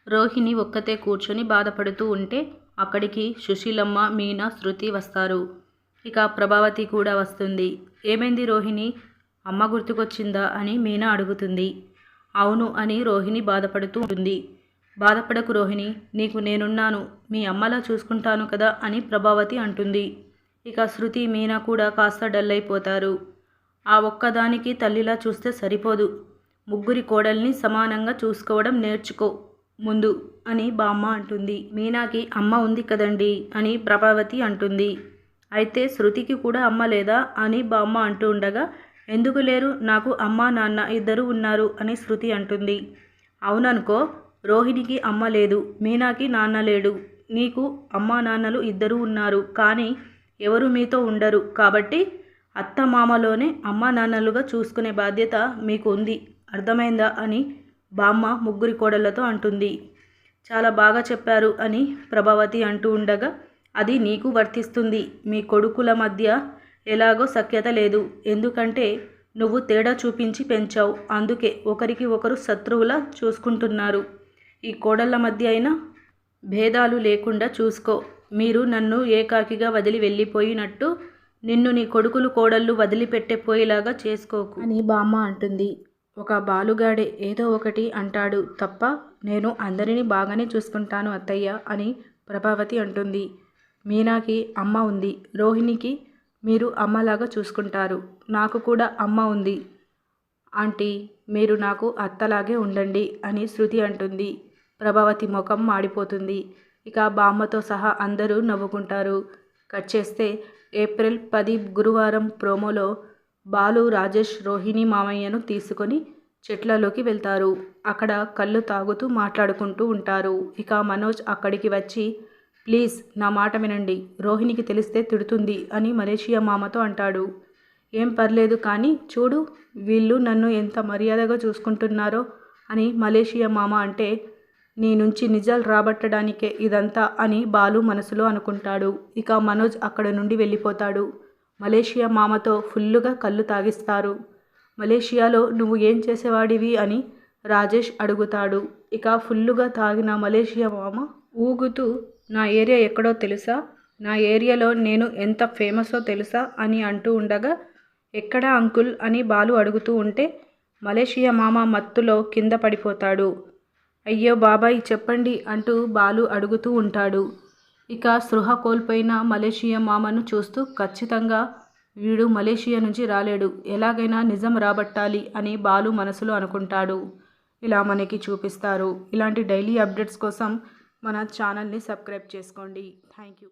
రోహిణి ఒక్కతే కూర్చొని బాధపడుతూ ఉంటే అక్కడికి సుశీలమ్మ, మీనా, శృతి వస్తారు. ఇక ప్రభావతి కూడా వస్తుంది. ఏమైంది రోహిణి, అమ్మ గుర్తుకొచ్చిందా అని మీనా అడుగుతుంది. అవును అని రోహిణి బాధపడుతూ ఉంటుంది. బాధపడకు రోహిణి, నీకు నేనున్నాను, మీ అమ్మలా చూసుకుంటాను కదా అని ప్రభావతి అంటుంది. ఇక శృతి, మీనా కూడా కాస్త డల్ అయిపోతారు. ఆ ఒక్కదానికి తల్లిలా చూస్తే సరిపోదు, ముగ్గురి కోడల్ని సమానంగా చూసుకోవడం నేర్చుకో ముందు అని బామ్మ అంటుంది. మీనాకి అమ్మ ఉంది కదండి అని ప్రభావతి అంటుంది. అయితే శృతికి కూడా అమ్మ లేదా అని బామ్మ అంటూ ఉండగా, ఎందుకు లేరు, నాకు అమ్మ నాన్న ఇద్దరు ఉన్నారు అని శృతి అంటుంది. అవుననుకో, రోహిణికి అమ్మ లేదు, మీనాకి నాన్న లేడు, నీకు అమ్మ నాన్నలు ఇద్దరు ఉన్నారు, కానీ ఎవరు మీతో ఉండరు, కాబట్టి అత్త మామలోనే అమ్మ నాన్నలుగా చూసుకునే బాధ్యత మీకు ఉంది, అర్థమైందా అని బామ్మ ముగ్గురి కోడళ్లతో అంటుంది. చాలా బాగా చెప్పారు అని ప్రభావతి అంటూ ఉండగా, అది నీకు వర్తిస్తుంది, మీ కొడుకుల మధ్య ఎలాగో సఖ్యత లేదు, ఎందుకంటే నువ్వు తేడా చూపించి పెంచావు, అందుకే ఒకరికి ఒకరు శత్రువులా చూసుకుంటున్నారు. ఈ కోడళ్ళ మధ్య అయినా భేదాలు లేకుండా చూసుకో, మీరు నన్ను ఏకాకిగా వదిలి వెళ్ళిపోయినట్టు నిన్ను నీ కొడుకులు కోడళ్ళు వదిలిపెట్టిపోయేలాగా చేసుకోకు అని బామ్మ అంటుంది. ఒక బాలుగాడే ఏదో ఒకటి అంటాడు తప్ప, నేను అందరినీ బాగానే చూసుకుంటాను అత్తయ్య అని ప్రభావతి అంటుంది. మీనాకి అమ్మ ఉంది, రోహిణికి మీరు అమ్మలాగా చూసుకుంటారు, నాకు కూడా అమ్మ ఉంది ఆంటీ, మీరు నాకు అత్తలాగే ఉండండి అని శృతి అంటుంది. ప్రభావతి ముఖం మాడిపోతుంది. ఇక బామ్మతో సహా అందరూ నవ్వుకుంటారు. కట్ చేస్తే ఏప్రిల్ 10 గురువారం ప్రోమోలో బాలు, రాజేష్ రోహిణి మామయ్యను తీసుకొని చెట్లలోకి వెళ్తారు. అక్కడ కళ్ళు తాగుతూ మాట్లాడుకుంటూ ఉంటారు. ఇక మనోజ్ అక్కడికి వచ్చి, ప్లీజ్ నా మాట వినండి, రోహిణికి తెలిస్తే తిడుతుంది అని మలేషియా మామతో అంటాడు. ఏం పర్లేదు కానీ చూడు, వీళ్ళు నన్ను ఎంత మర్యాదగా చూసుకుంటున్నారో అని మలేషియా మామ అంటే, నీ నుంచి నిజాలు రాబట్టడానికే ఇదంతా అని బాలు మనసులో అనుకుంటాడు. ఇక మనోజ్ అక్కడ నుండి వెళ్ళిపోతాడు. మలేషియా మామతో ఫుల్లుగా కళ్ళు తాగిస్తారు. మలేషియాలో నువ్వు ఏం చేసేవాడివి అని రాజేష్ అడుగుతాడు. ఇక ఫుల్లుగా తాగిన మలేషియా మామ ఊగుతూ, నా ఏరియా ఎక్కడో తెలుసా, నా ఏరియాలో నేను ఎంత ఫేమసో తెలుసా అని అంటూ ఉండగా, ఎక్కడా అంకుల్ అని బాలు అడుగుతూ ఉంటే మలేషియా మామ మత్తులో కింద పడిపోతాడు. అయ్యో బాబాయ్ చెప్పండి అంటూ బాలు అడుగుతూ ఉంటాడు. ఇక స్పృహ కోల్పోయిన మలేషియా మామను చూస్తూ, ఖచ్చితంగా వీడు మలేషియా నుంచి రాలేడు, ఎలాగైనా నిజం రాబట్టాలి అని బాలు మనసులో అనుకుంటాడు. ఇలా మనకి చూపిస్తారు. ఇలాంటి డైలీ అప్డేట్స్ కోసం మన ఛానల్ని సబ్స్క్రైబ్ చేసుకోండి. Thank you.